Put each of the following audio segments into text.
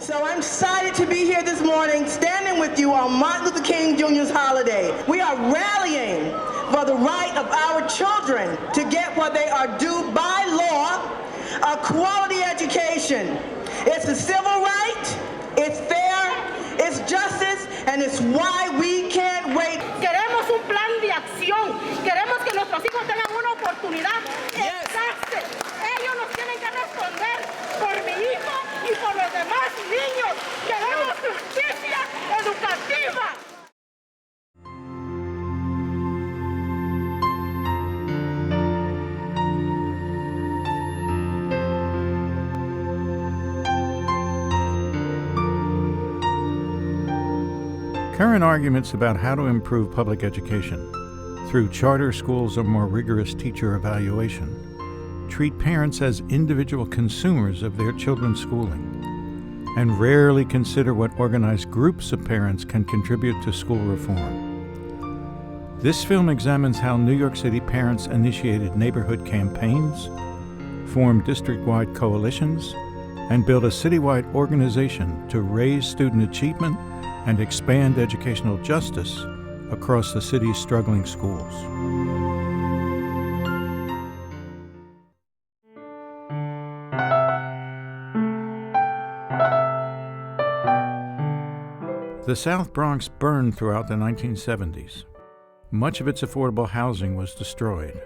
So I'm excited to be here this morning, standing with you on Martin Luther King Jr.'s holiday. We are rallying for the right of our children to get what they are due by law, a quality education. It's a civil right, it's fair, it's justice, and it's why we can't wait. Queremos un plan de acción. Queremos que nuestros hijos tengan una oportunidad. Exacto. Ellos nos tienen que responder por mi hijo y por los demás niños. Queremos justicia educativa. Current arguments about how to improve public education through charter schools or more rigorous teacher evaluation treat parents as individual consumers of their children's schooling and rarely consider what organized groups of parents can contribute to school reform. This film examines how New York City parents initiated neighborhood campaigns, formed district-wide coalitions, and built a citywide organization to raise student achievement and expand educational justice across the city's struggling schools. The South Bronx burned throughout the 1970s. Much of its affordable housing was destroyed.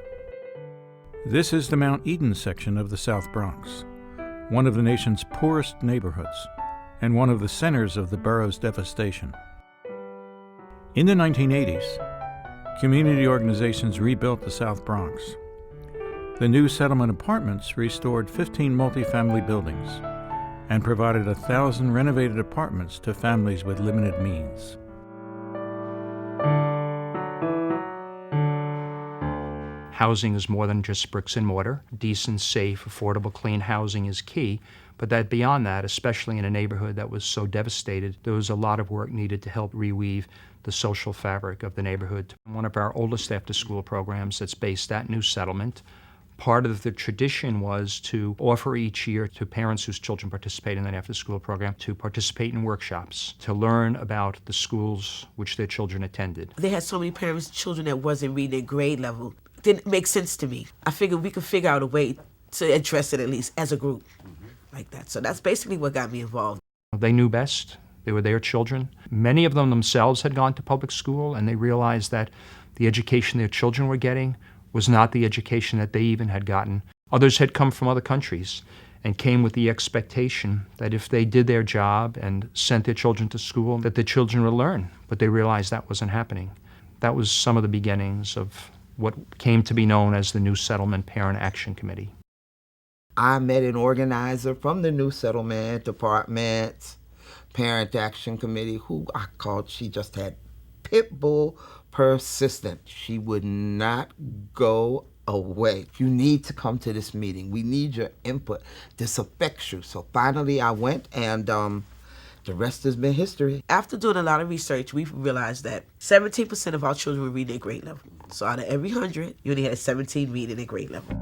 This is the Mount Eden section of the South Bronx, one of the nation's poorest neighborhoods, and one of the centers of the borough's devastation. In the 1980s, community organizations rebuilt the South Bronx. The new settlement apartments restored 15 multifamily buildings and provided 1,000 renovated apartments to families with limited means. Housing is more than just bricks and mortar. Decent, safe, affordable, clean housing is key. But that beyond that, especially in a neighborhood that was so devastated, there was a lot of work needed to help reweave the social fabric of the neighborhood. One of our oldest after-school programs that's based at New Settlement, part of the tradition was to offer each year to parents whose children participate in that after-school program to participate in workshops, to learn about the schools which their children attended. They had so many parents' children that wasn't reading at grade level. It didn't make sense to me. I figured we could figure out a way to address it at least as a group like that. So that's basically what got me involved. They knew best. They were their children. Many of them themselves had gone to public school, and they realized that the education their children were getting was not the education that they even had gotten. Others had come from other countries and came with the expectation that if they did their job and sent their children to school, that their children would learn. But they realized that wasn't happening. That was some of the beginnings of what came to be known as the New Settlement Parent Action Committee. I met an organizer from the New Settlement Department Parent Action Committee who I called, she just had pit bull persistent. She would not go away. You need to come to this meeting. We need your input. This affects you. So finally I went, and the rest has been history. After doing a lot of research, we realized that 17% of our children were reading at grade level. So out of every 100, you only had 17 reading at grade level.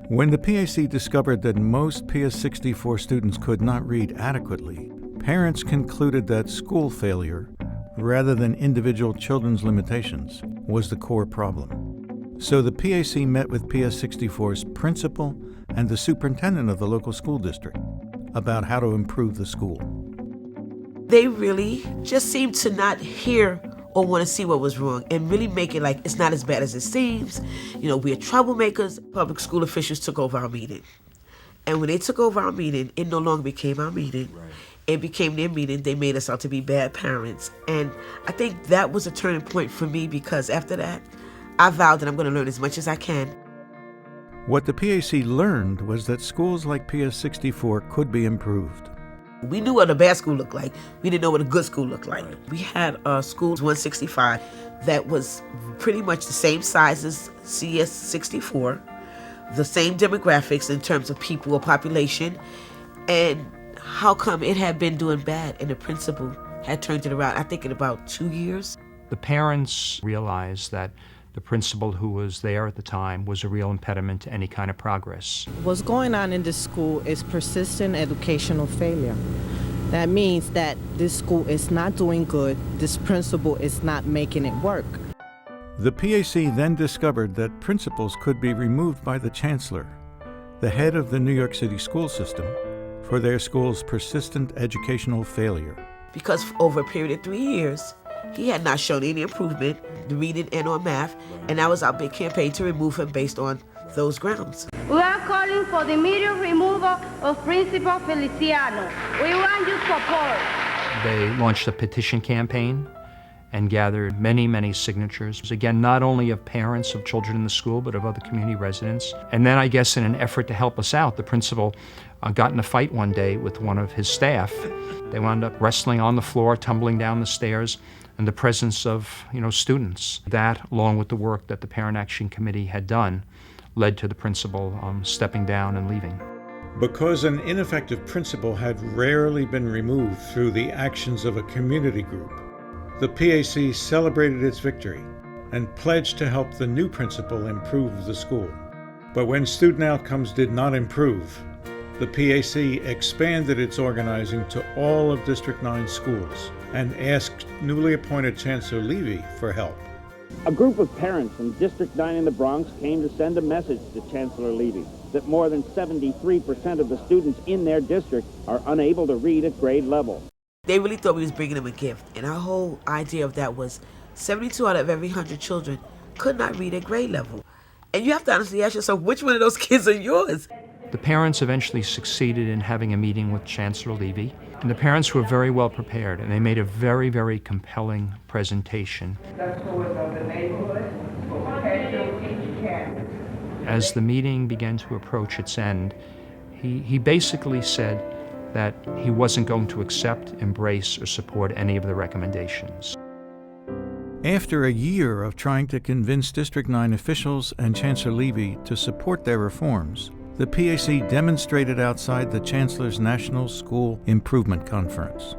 When the PAC discovered that most PS64 students could not read adequately, parents concluded that school failure, rather than individual children's limitations, was the core problem. So the PAC met with PS64's principal and the superintendent of the local school district about how to improve the school. They really just seemed to not hear or want to see what was wrong and really make it like it's not as bad as it seems. You know, we're troublemakers. Public school officials took over our meeting. And when they took over our meeting, it no longer became our meeting. Right. It became their meeting. They made us out to be bad parents. And I think that was a turning point for me, because after that, I vowed that I'm going to learn as much as I can. What the PAC learned was that schools like PS64 could be improved. We knew what a bad school looked like. We didn't know what a good school looked like. We had schools 165 that was pretty much the same size as CS 64, the same demographics in terms of people or population. And how come it had been doing bad and the principal had turned it around, I think, in about 2 years? The parents realized that the principal who was there at the time was a real impediment to any kind of progress. What's going on in this school is persistent educational failure. That means that this school is not doing good, this principal is not making it work. The PAC then discovered that principals could be removed by the chancellor, the head of the New York City school system, for their school's persistent educational failure. Because over a period of 3 years, he had not shown any improvement in reading and on math, and that was our big campaign to remove him based on those grounds. We are calling for the immediate removal of Principal Feliciano. We want your support. They launched a petition campaign and gathered many, many signatures. Again, not only of parents of children in the school, but of other community residents. And then I guess in an effort to help us out, the principal got in a fight one day with one of his staff. They wound up wrestling on the floor, tumbling down the stairs in the presence of, students. That, along with the work that the Parent Action Committee had done, led to the principal stepping down and leaving. Because an ineffective principal had rarely been removed through the actions of a community group, the PAC celebrated its victory and pledged to help the new principal improve the school. But when student outcomes did not improve, the PAC expanded its organizing to all of District 9 schools and asked newly appointed Chancellor Levy for help. A group of parents from District 9 in the Bronx came to send a message to Chancellor Levy that more than 73% of the students in their district are unable to read at grade level. They really thought we was bringing them a gift, and our whole idea of that was 72 out of every 100 children could not read at grade level. And you have to honestly ask yourself, which one of those kids are yours? The parents eventually succeeded in having a meeting with Chancellor Levy, and the parents were very well prepared, and they made a very, very compelling presentation. As the meeting began to approach its end, he basically said that he wasn't going to accept, embrace, or support any of the recommendations. After a year of trying to convince District 9 officials and Chancellor Levy to support their reforms, the PAC demonstrated outside the Chancellor's National School Improvement Conference.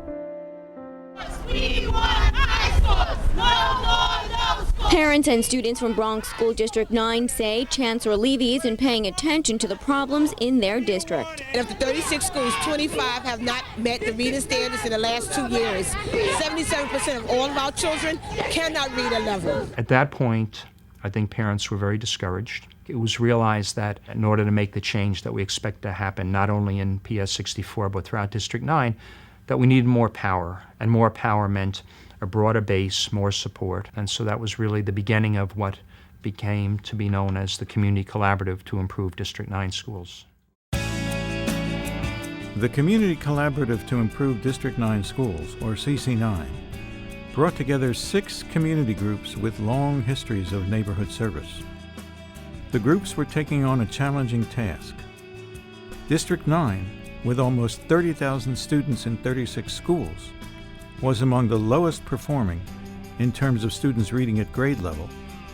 Parents and students from Bronx School District 9 say Chancellor Levy isn't paying attention to the problems in their district. Of the 36 schools, 25 have not met the reading standards in the last 2 years. 77% of all of our children cannot read a level. At that point, I think parents were very discouraged. It was realized that in order to make the change that we expect to happen, not only in PS 64, but throughout District 9, that we needed more power, and more power meant a broader base, more support. And so that was really the beginning of what became to be known as the Community Collaborative to Improve District 9 Schools. The Community Collaborative to Improve District 9 Schools, or CC9, brought together 6 community groups with long histories of neighborhood service. The groups were taking on a challenging task. District 9, with almost 30,000 students in 36 schools, was among the lowest performing in terms of students reading at grade level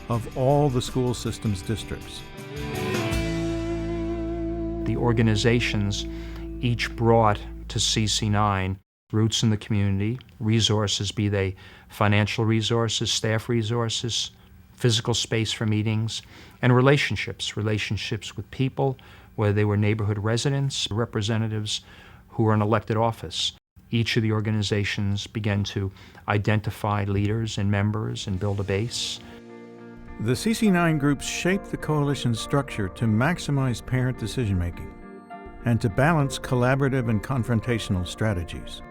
of all the school system's districts. The organizations each brought to CC9 roots in the community, resources, be they financial resources, staff resources, physical space for meetings, and relationships with people, whether they were neighborhood residents, representatives who were in elected office. Each of the organizations began to identify leaders and members and build a base. The CC9 groups shaped the coalition's structure to maximize parent decision-making and to balance collaborative and confrontational strategies.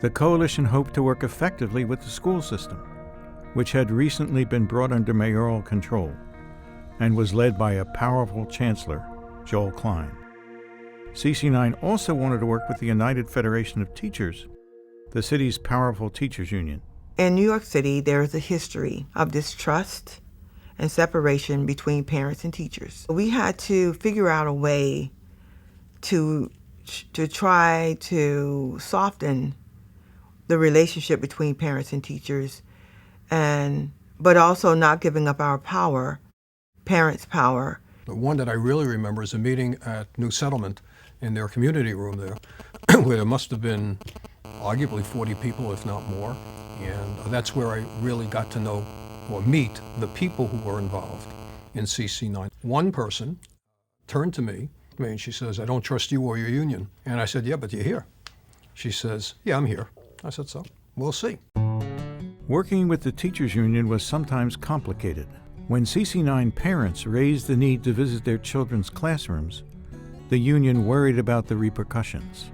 The coalition hoped to work effectively with the school system, which had recently been brought under mayoral control and was led by a powerful chancellor, Joel Klein. CC9 also wanted to work with the United Federation of Teachers, the city's powerful teachers union. In New York City, there is a history of distrust and separation between parents and teachers. We had to figure out a way to try to soften the relationship between parents and teachers, but also not giving up our power, parents' power. The one that I really remember is a meeting at New Settlement in their community room there, where there must have been arguably 40 people, if not more. And that's where I really got to know or meet the people who were involved in CC9. One person turned to me and she says, "I don't trust you or your union." And I said, "Yeah, but you're here." She says, yeah, I'm here. I said, so we'll see. Working with the teachers union was sometimes complicated. When CC9 parents raised the need to visit their children's classrooms, the union worried about the repercussions.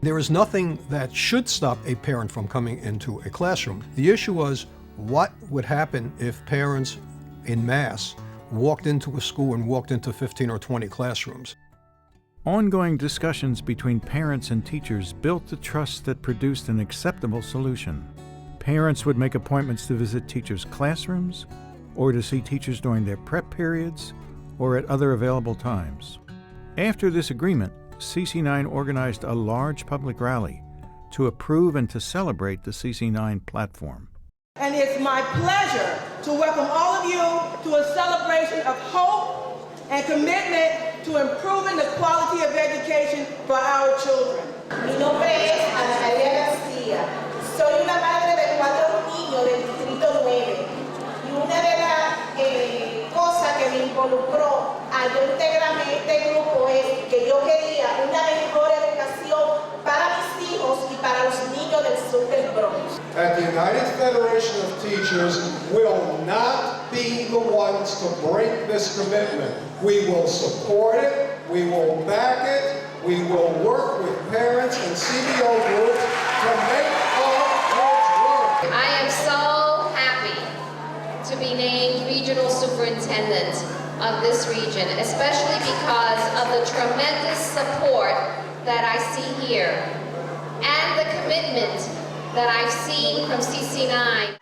There is nothing that should stop a parent from coming into a classroom. The issue was what would happen if parents en masse walked into a school and walked into 15 or 20 classrooms. Ongoing discussions between parents and teachers built the trust that produced an acceptable solution. Parents would make appointments to visit teachers' classrooms or to see teachers during their prep periods or at other available times. After this agreement, CC9 organized a large public rally to approve and to celebrate the CC9 platform. And it's my pleasure to welcome all of you to a celebration of hope and commitment to improving the quality of education for our children. Mi nombre es Ana María García. Soy una madre de 4 niños del Distrito 9. Y una de las cosas que me involucró a yo integrarme en este grupo es que yo quería una mejor educación para mis hijos y para los niños del sur del Bronx. At the United Federation of Teachers will not be the ones to break this commitment. We will support it, we will back it, we will work with parents and CBO groups to make our kids work. I am so happy to be named regional superintendent of this region, especially because of the tremendous support that I see here and the commitment that I've seen from CC9.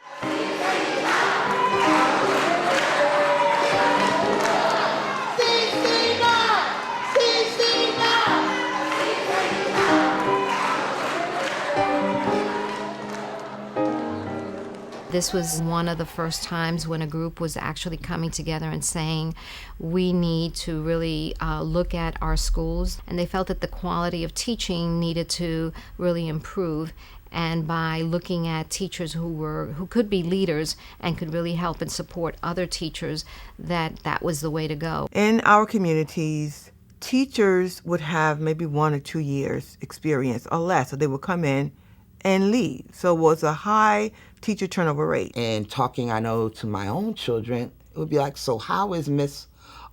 This was one of the first times when a group was actually coming together and saying, we need to really look at our schools. And they felt that the quality of teaching needed to really improve. And by looking at teachers who could be leaders and could really help and support other teachers, that was the way to go. In our communities, teachers would have maybe 1 or 2 years experience or less, so they would come in and leave. So it was a high teacher turnover rate. And talking, I know, to my own children, it would be like, so how is Miss,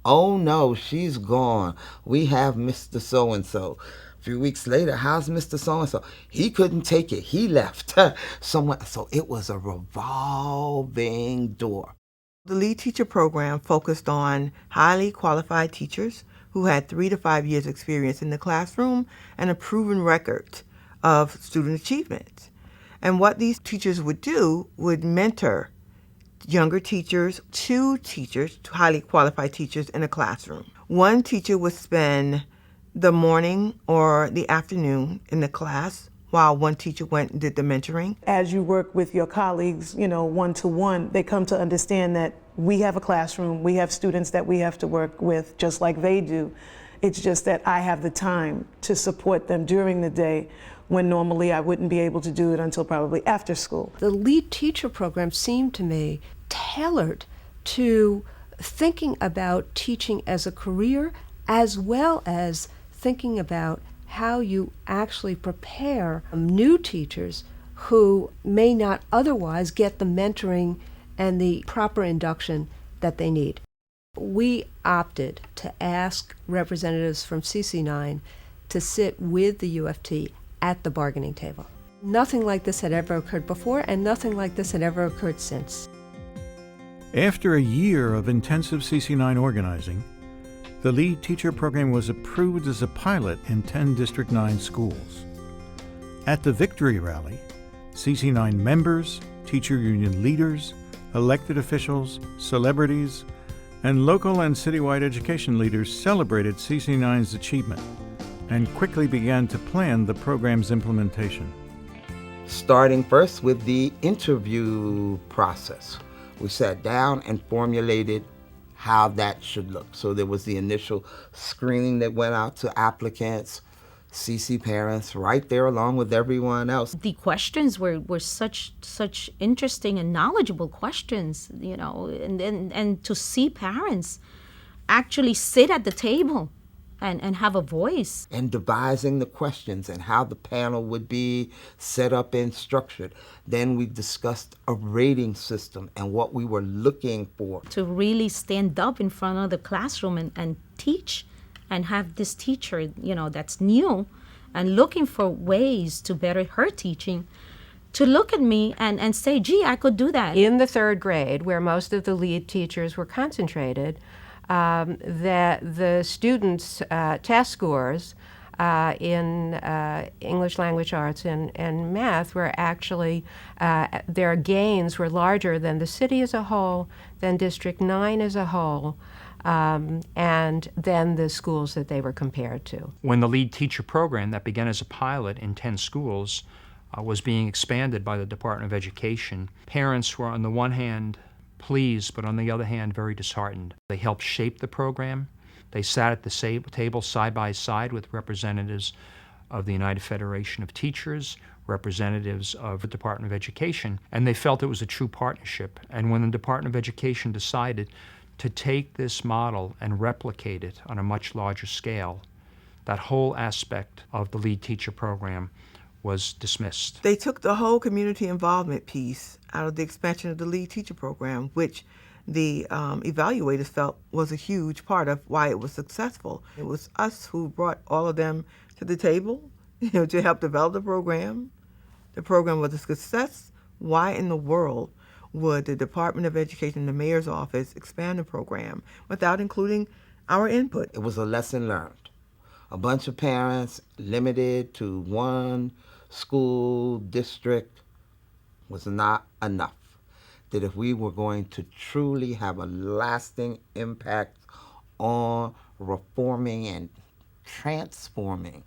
oh no, she's gone. We have Mr. So-and-so. A few weeks later, how's Mr. So-and-so? He couldn't take it, he left. So it was a revolving door. The lead teacher program focused on highly qualified teachers who had 3 to 5 years experience in the classroom and a proven record of student achievement. And what these teachers would do would mentor younger teachers, 2 teachers, 2 highly qualified teachers in a classroom. One teacher would spend the morning or the afternoon in the class while one teacher went and did the mentoring. As you work with your colleagues, one-to-one, they come to understand that we have a classroom, we have students that we have to work with just like they do. It's just that I have the time to support them during the day when normally I wouldn't be able to do it until probably after school. The lead teacher program seemed to me tailored to thinking about teaching as a career, as well as thinking about how you actually prepare new teachers who may not otherwise get the mentoring and the proper induction that they need. We opted to ask representatives from CC9 to sit with the UFT at the bargaining table. Nothing like this had ever occurred before, and nothing like this had ever occurred since. After a year of intensive CC9 organizing, the lead teacher program was approved as a pilot in 10 District 9 schools. At the Victory Rally, CC9 members, teacher union leaders, elected officials, celebrities, and local and citywide education leaders celebrated CC9's achievement and quickly began to plan the program's implementation. Starting first with the interview process. We sat down and formulated how that should look. So there was the initial screening that went out to applicants, CC parents, right there along with everyone else. The questions were such interesting and knowledgeable questions, and to see parents actually sit at the table and have a voice. And devising the questions and how the panel would be set up and structured. Then we discussed a rating system and what we were looking for. To really stand up in front of the classroom and teach and have this teacher, that's new and looking for ways to better her teaching, to look at me and say, gee, I could do that. In the third grade, where most of the lead teachers were concentrated, that the students' test scores in English language arts and math were actually, their gains were larger than the city as a whole, than District 9 as a whole, and then the schools that they were compared to. When the lead teacher program that began as a pilot in 10 schools was being expanded by the Department of Education, parents were on the one hand pleased, but on the other hand very disheartened. They helped shape the program. They sat at the table side by side with representatives of the United Federation of Teachers, representatives of the Department of Education, and they felt it was a true partnership. And when the Department of Education decided to take this model and replicate it on a much larger scale, that whole aspect of the lead teacher program was dismissed. They took the whole community involvement piece out of the expansion of the lead teacher program, which the evaluators felt was a huge part of why it was successful. It was us who brought all of them to the table, to help develop the program. The program was a success. Why in the world would the Department of Education, the mayor's office, expand the program without including our input? It was a lesson learned. A bunch of parents limited to one school district was not enough. That if we were going to truly have a lasting impact on reforming and transforming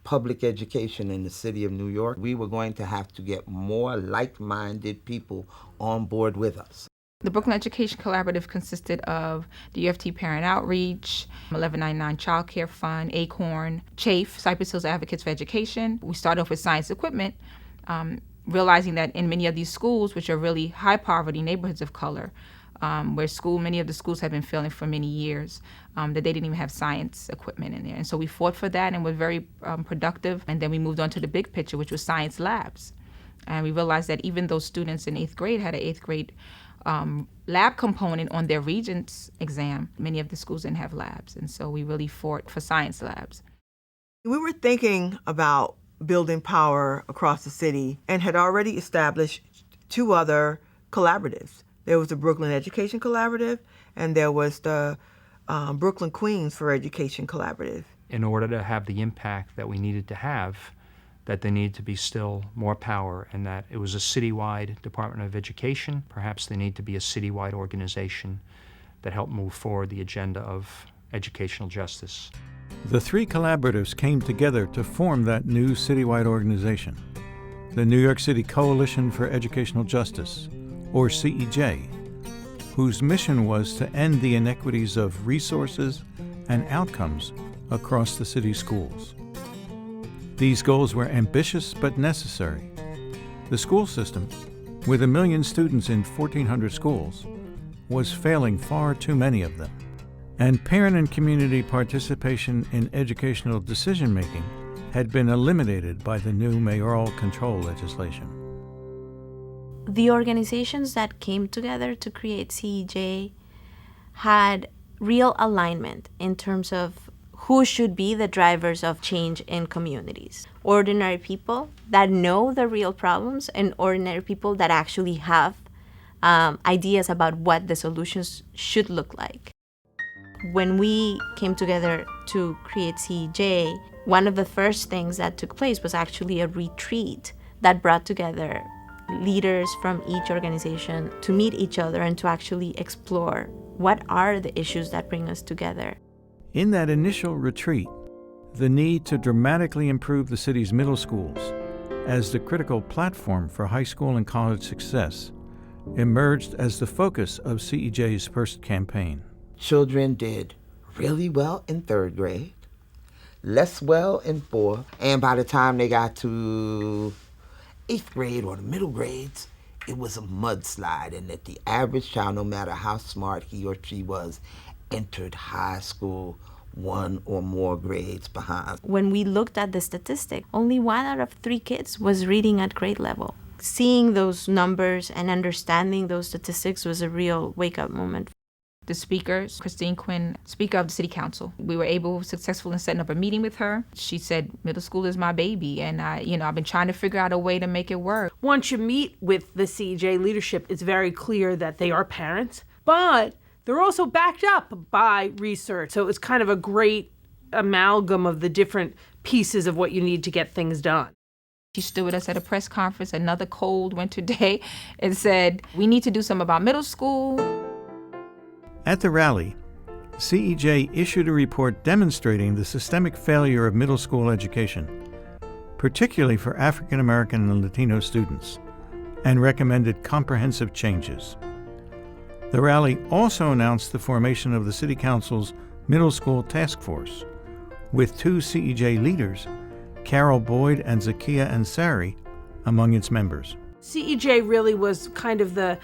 public education in the city of New York, we were going to have to get more like-minded people on board with us. The Brooklyn Education Collaborative consisted of the UFT Parent Outreach, 1199 Child Care Fund, ACORN, CHAFE, Cypress Hills Advocates for Education. We started off with science equipment, realizing that in many of these schools, which are really high poverty neighborhoods of color, where many of the schools have been failing for many years, that they didn't even have science equipment in there. And so we fought for that and were very productive. And then we moved on to the big picture, which was science labs. And we realized that even though students in 8th grade had an 8th grade lab component on their Regents exam, many of the schools didn't have labs. And so we really fought for science labs. We were thinking about building power across the city and had already established 2 other collaboratives. There was the Brooklyn Education Collaborative and there was the Brooklyn Queens for Education Collaborative. In order to have the impact that we needed to have, that there needed to be still more power, and that it was a citywide Department of Education. Perhaps there needed to be a citywide organization that helped move forward the agenda of educational justice. The 3 collaboratives came together to form that new citywide organization, the New York City Coalition for Educational Justice, or CEJ, whose mission was to end the inequities of resources and outcomes across the city's schools. These goals were ambitious but necessary. The school system, with 1 million students in 1,400 schools, was failing far too many of them. And parent and community participation in educational decision-making had been eliminated by the new mayoral control legislation. The organizations that came together to create CEJ had real alignment in terms of who should be the drivers of change in communities. Ordinary people that know the real problems and ordinary people that actually have ideas about what the solutions should look like. When we came together to create CEJ, one of the first things that took place was actually a retreat that brought together leaders from each organization to meet each other and to actually explore what are the issues that bring us together. In that initial retreat, the need to dramatically improve the city's middle schools as the critical platform for high school and college success emerged as the focus of CEJ's first campaign. Children did really well in 3rd grade, less well in 4th, and by the time they got to 8th grade or the middle grades, it was a mudslide, and that the average child, no matter how smart he or she was, entered high school 1 or more grades behind. When we looked at the statistic, only 1 out of 3 kids was reading at grade level. Seeing those numbers and understanding those statistics was a real wake-up moment. The speaker, Christine Quinn, Speaker of the City Council, we were successful in setting up a meeting with her. She said, middle school is my baby, and I've been trying to figure out a way to make it work. Once you meet with the CEJ leadership, it's very clear that they are parents, but they're also backed up by research. So it's kind of a great amalgam of the different pieces of what you need to get things done. She stood with us at a press conference another cold winter day and said, we need to do something about middle school. At the rally, CEJ issued a report demonstrating the systemic failure of middle school education, particularly for African American and Latino students, and recommended comprehensive changes. The rally also announced the formation of the City Council's Middle School Task Force, with 2 CEJ leaders, Carol Boyd and Zakia Ansari, among its members. CEJ really was kind of the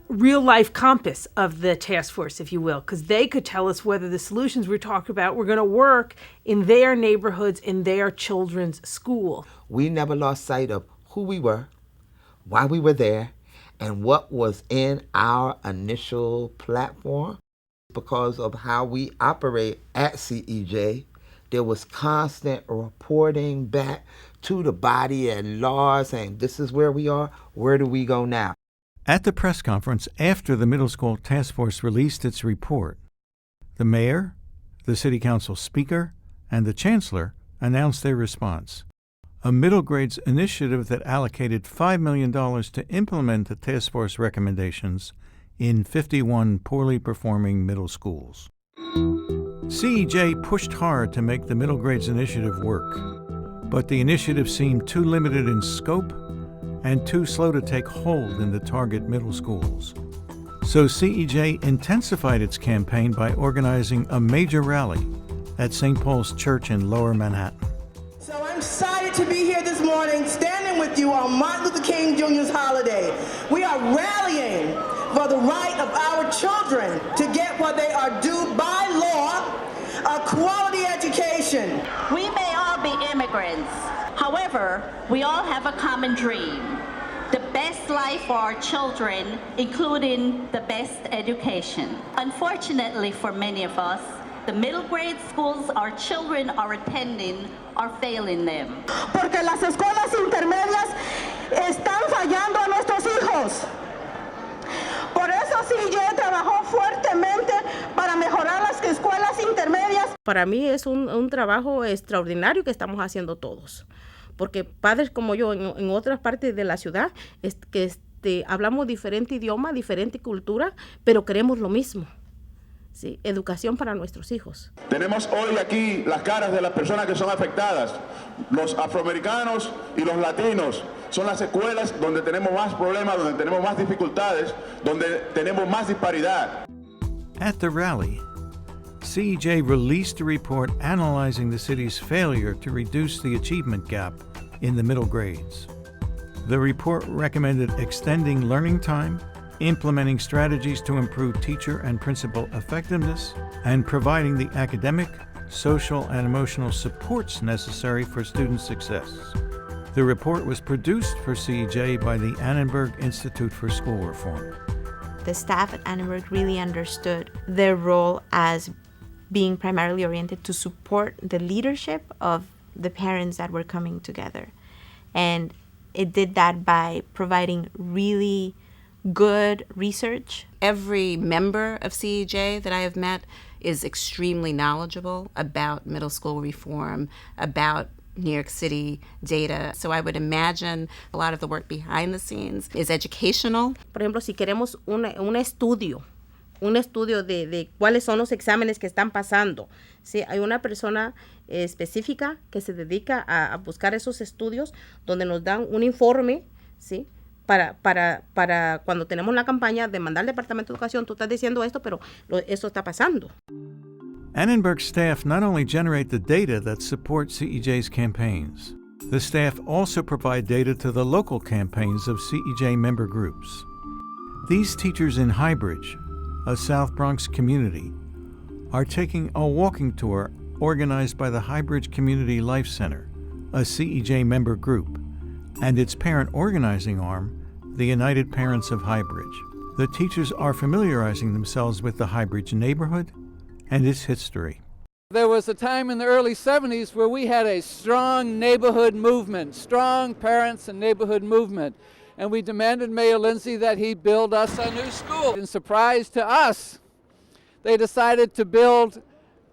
real-life compass of the task force, if you will, because they could tell us whether the solutions we're talking about were going to work in their neighborhoods, in their children's school. We never lost sight of who we were, why we were there, and what was in our initial platform. Because of how we operate at CEJ, there was constant reporting back to the body at large saying, this is where we are, where do we go now? At the press conference after the Middle School Task Force released its report, the mayor, the City Council Speaker, and the Chancellor announced their response. A middle grades initiative that allocated $5 million to implement the task force recommendations in 51 poorly performing middle schools. CEJ pushed hard to make the middle grades initiative work, but the initiative seemed too limited in scope and too slow to take hold in the target middle schools. So CEJ intensified its campaign by organizing a major rally at St. Paul's Church in Lower Manhattan. So I'm excited to be here this morning, standing with you on Martin Luther King Jr.'s holiday. We are rallying for the right of our children to get what they are due by law, a quality education. We may all be immigrants. However, we all have a common dream. The best life for our children, including the best education. Unfortunately for many of us, the middle grade schools our children are attending are failing them. Porque las escuelas intermedias están fallando a nuestros hijos. Por eso CEJ trabajó fuertemente para mejorar las escuelas intermedias. Para mí es un trabajo extraordinario que estamos haciendo todos. Porque padres como yo en otras partes de la ciudad, hablamos diferente idioma, diferente cultura, pero queremos lo mismo. Sí, educación para nuestros hijos. Tenemos hoy aquí las caras de las personas que son afectadas. Los afroamericanos y los latinos son las escuelas donde tenemos más problemas, donde tenemos más dificultades, donde tenemos más disparidad. At the rally, CEJ released a report analyzing the city's failure to reduce the achievement gap in the middle grades. The report recommended extending learning time, implementing strategies to improve teacher and principal effectiveness, and providing the academic, social, and emotional supports necessary for student success. The report was produced for CEJ by the Annenberg Institute for School Reform. The staff at Annenberg really understood their role as being primarily oriented to support the leadership of the parents that were coming together. And it did that by providing really good research. Every member of CEJ that I have met is extremely knowledgeable about middle school reform, about New York City data. So I would imagine a lot of the work behind the scenes is educational. Por ejemplo, si queremos un estudio de cuáles son los exámenes que están pasando. Sí, hay una persona específica que se dedica a buscar esos estudios donde nos dan un informe, ¿sí? Para cuando tenemos la campaña de mandar al Departamento de Educación, tú estás diciendo esto, pero eso está pasando. Annenberg staff not only generate the data that support CEJ's campaigns, the staff also provide data to the local campaigns of CEJ member groups. These teachers in Highbridge, a South Bronx community, are taking a walking tour organized by the Highbridge Community Life Center, a CEJ member group, and its parent organizing arm, the United Parents of Highbridge. The teachers are familiarizing themselves with the Highbridge neighborhood and its history. There was a time in the early 70s where we had a strong neighborhood movement, strong parents and neighborhood movement, and we demanded Mayor Lindsay that he build us a new school. In surprise to us, they decided to build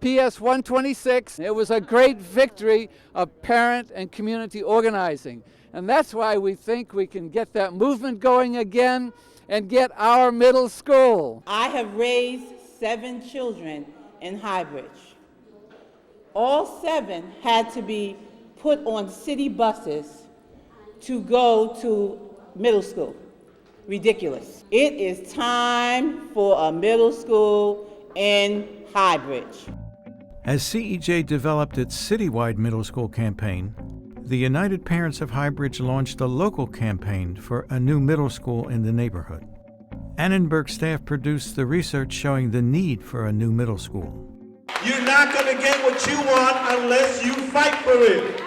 PS 126. It was a great victory of parent and community organizing, and that's why we think we can get that movement going again and get our middle school. I have raised 7 children in Highbridge. All 7 had to be put on city buses to go to middle school. Ridiculous. It is time for a middle school in Highbridge. As CEJ developed its citywide middle school campaign, the United Parents of Highbridge launched a local campaign for a new middle school in the neighborhood. Annenberg staff produced the research showing the need for a new middle school. You're not going to get what you want unless you fight for it.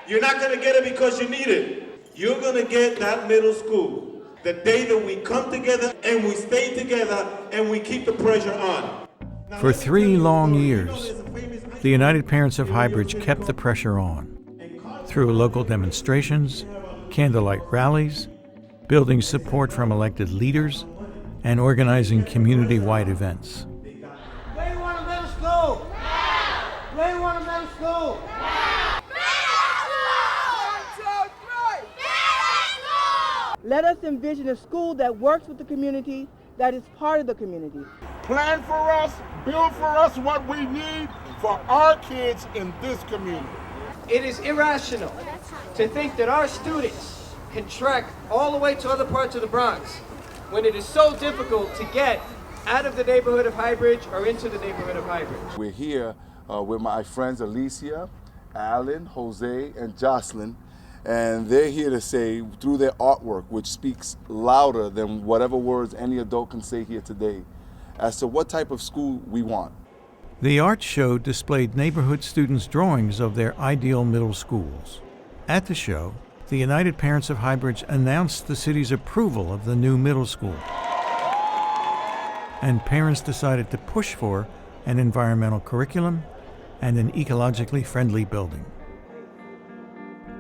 You're not going to get it because you need it. You're going to get that middle school the day that we come together and we stay together and we keep the pressure on. For 3 long years, the United Parents of Highbridge kept the pressure on through local demonstrations, candlelight rallies, building support from elected leaders, and organizing community-wide events. They want a middle school! Yeah! They want a middle school! Yeah! Let us envision a school that works with the community, that is part of the community. Plan for us, build for us what we need for our kids in this community. It is irrational to think that our students can trek all the way to other parts of the Bronx when it is so difficult to get out of the neighborhood of Highbridge or into the neighborhood of Highbridge. We're here with my friends Alicia, Alan, Jose, and Jocelyn, and they're here to say, through their artwork, which speaks louder than whatever words any adult can say here today, as to what type of school we want. The art show displayed neighborhood students' drawings of their ideal middle schools. At the show, the United Parents of Highbridge announced the city's approval of the new middle school. And parents decided to push for an environmental curriculum and an ecologically friendly building.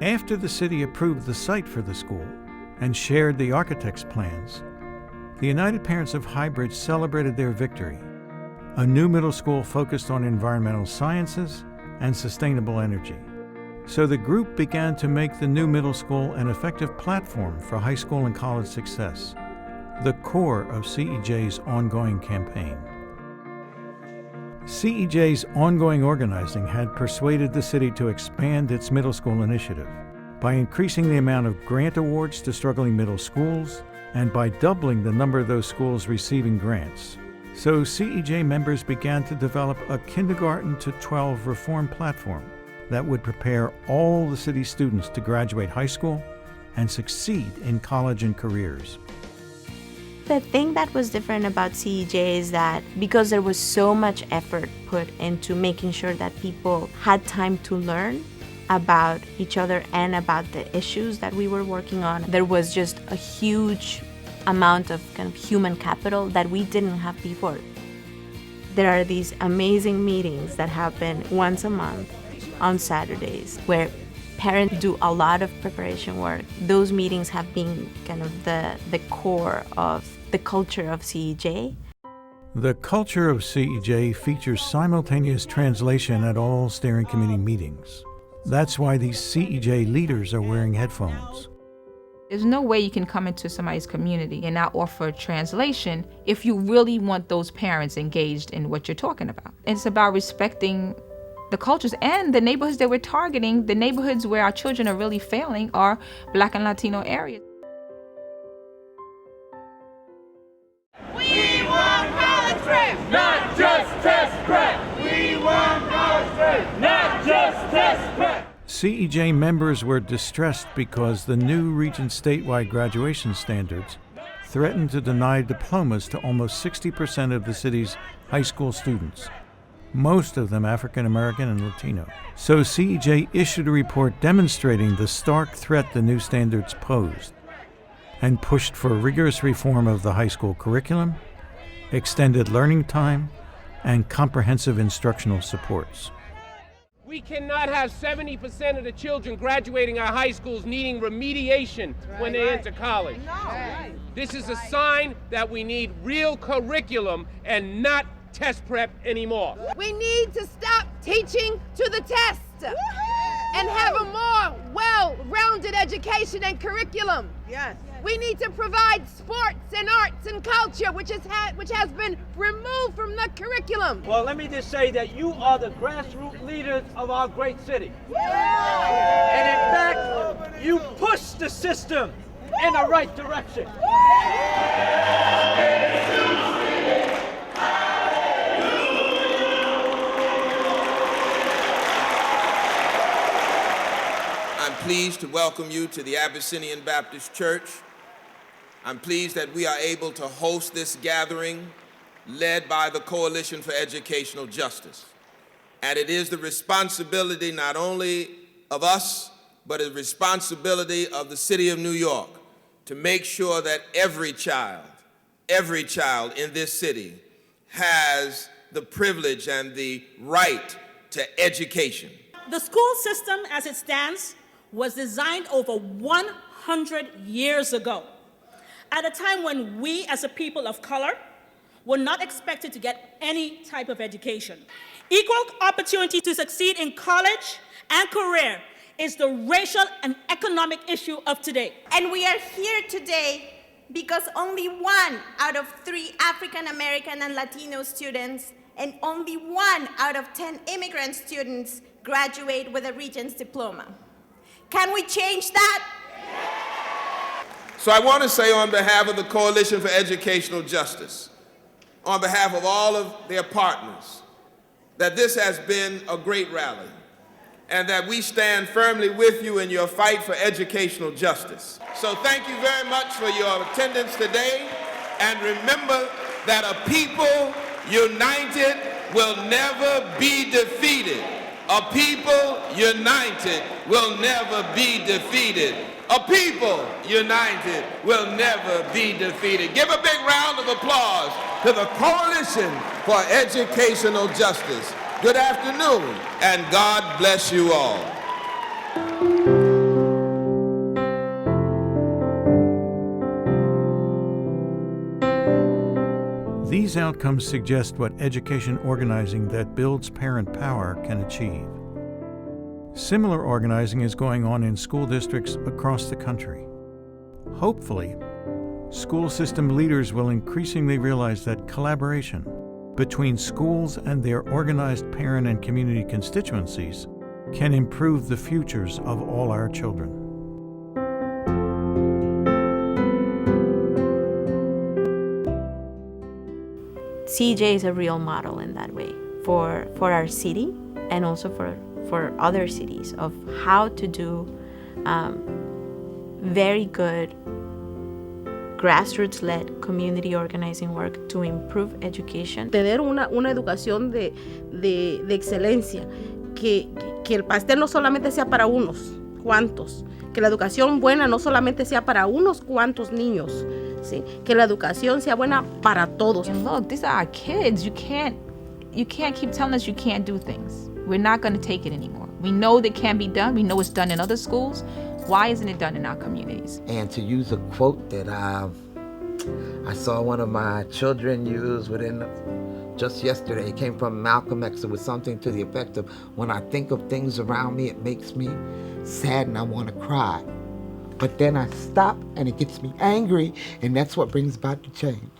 After the city approved the site for the school and shared the architect's plans, the United Parents of Highbridge celebrated their victory. A new middle school focused on environmental sciences and sustainable energy. So the group began to make the new middle school an effective platform for high school and college success, the core of CEJ's ongoing campaign. CEJ's ongoing organizing had persuaded the city to expand its middle school initiative by increasing the amount of grant awards to struggling middle schools and by doubling the number of those schools receiving grants. So CEJ members began to develop a kindergarten to 12 reform platform that would prepare all the city's students to graduate high school and succeed in college and careers. The thing that was different about CEJ is that because there was so much effort put into making sure that people had time to learn about each other and about the issues that we were working on, there was just a huge amount of kind of human capital that we didn't have before. There are these amazing meetings that happen once a month on Saturdays where parents do a lot of preparation work. Those meetings have been kind of the core of the culture of CEJ. The culture of CEJ features simultaneous translation at all steering committee meetings. That's why these CEJ leaders are wearing headphones. There's no way you can come into somebody's community and not offer translation if you really want those parents engaged in what you're talking about. It's about respecting the cultures and the neighborhoods that we're targeting. The neighborhoods where our children are really failing are Black and Latino areas. We want college prep, not just test prep. We want college prep, not just test prep. CEJ members were distressed because the new region statewide graduation standards threatened to deny diplomas to almost 60% of the city's high school students. most of them African American and Latino. So CEJ issued a report demonstrating the stark threat the new standards posed and pushed for rigorous reform of the high school curriculum, extended learning time, and comprehensive instructional supports. We cannot have 70% of the children graduating our high schools needing remediation when they enter college. This is a sign that we need real curriculum and not test prep anymore. We need to stop teaching to the test and have a more well-rounded education and curriculum. Yes. We need to provide sports and arts and culture, which has been removed from the curriculum. Well, let me just say that you are the grassroots leaders of our great city. And in fact, you push the system in the right direction. I'm pleased to welcome you to the Abyssinian Baptist Church. I'm pleased that we are able to host this gathering led by the Coalition for Educational Justice. And it is the responsibility not only of us, but a responsibility of the city of New York to make sure that every child in this city has the privilege and the right to education. The school system as it stands was designed over 100 years ago, at a time when we as a people of color were not expected to get any type of education. Equal opportunity to succeed in college and career is the racial and economic issue of today. And we are here today because only 1 out of 3 African American and Latino students and only 1 out of 10 immigrant students graduate with a Regents diploma. Can we change that? So I want to say on behalf of the Coalition for Educational Justice, on behalf of all of their partners, that this has been a great rally and that we stand firmly with you in your fight for educational justice. So thank you very much for your attendance today, and remember that a people united will never be defeated. A people united will never be defeated. A people united will never be defeated. Give a big round of applause to the Coalition for Educational Justice. Good afternoon, and God bless you all. These outcomes suggest what education organizing that builds parent power can achieve. Similar organizing is going on in school districts across the country. Hopefully, school system leaders will increasingly realize that collaboration between schools and their organized parent and community constituencies can improve the futures of all our children. CEJ is a real model in that way for our city and also for other cities of how to do very good grassroots-led community organizing work to improve education. Tener una educación de excelencia, que el pastel no solamente sea para unos cuantos, que la educación buena no solamente sea para unos cuantos niños, ¿sí? Que la educación sea buena para todos. And look, these are our kids. You can't keep telling us you can't do things. We're not going to take it anymore. We know that can be done. We know it's done in other schools. Why isn't it done in our communities? And to use a quote that I saw one of my children use just yesterday, it came from Malcolm X. It was something to the effect of, when I think of things around me, it makes me sad and I want to cry. But then I stop and it gets me angry, and that's what brings about the change.